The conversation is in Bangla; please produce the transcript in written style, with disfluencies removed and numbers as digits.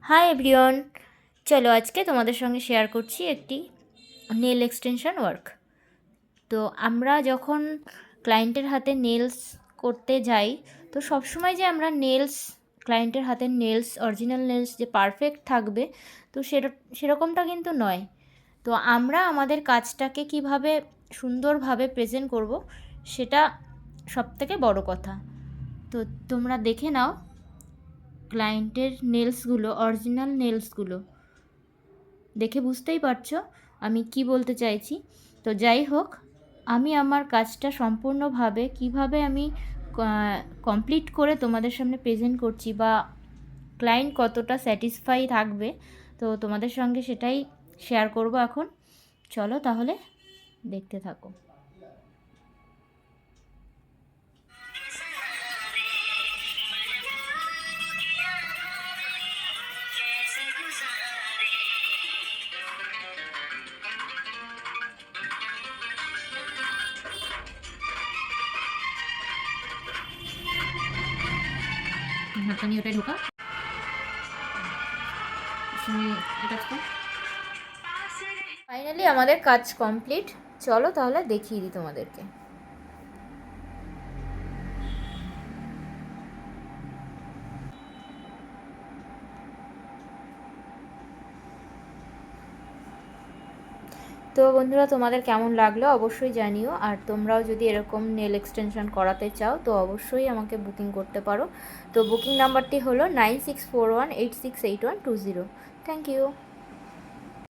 হাই এভরিওয়ান, চলো আজকে তোমাদের সঙ্গে শেয়ার করছি একটি নেল এক্সটেনশন ওয়ার্ক। তো আমরা যখন ক্লায়েন্টের হাতে নেলস করতে যাই, তো সবসময় যে আমরা ক্লায়েন্টের হাতের নেলস অরিজিনাল নেলস যে পারফেক্ট থাকবে, তো সেরকমটা কিন্তু নয়। তো আমরা আমাদের কাজটাকে কিভাবে সুন্দরভাবে প্রেজেন্ট করব, সেটা সবথেকে বড় কথা। তো তোমরা দেখে নাও ক্লায়েন্টের নেলসগুলো, অরিজিনাল নেলসগুলো দেখে বুঝতেই পারছো আমি কি বলতে চাইছি। তো যাই হোক, আমি আমার কাজটা সম্পূর্ণভাবে কিভাবে আমি কমপ্লিট করে তোমাদের সামনে প্রেজেন্ট করছি বা ক্লায়েন্ট কতটা স্যাটিসফাই থাকবে, তো তোমাদের সঙ্গে সেটাই শেয়ার করব এখন। চলো তাহলে দেখতে থাকো। হাতটা নিয়ে ওটাই ঢোকা, ফাইনালি আমাদের কাজ কমপ্লিট। চলো তাহলে দেখিয়ে দিই তোমাদেরকে। তো বন্ধুরা, তোমাদের কেমন লাগলো অবশ্যই জানিও। আর তোমরাও যদি এরকম নেল এক্সটেনশন করাতে চাও তো অবশ্যই আমাকে বুকিং করতে পারো। তো বুকিং নাম্বারটি হলো 9641868120। Thank you.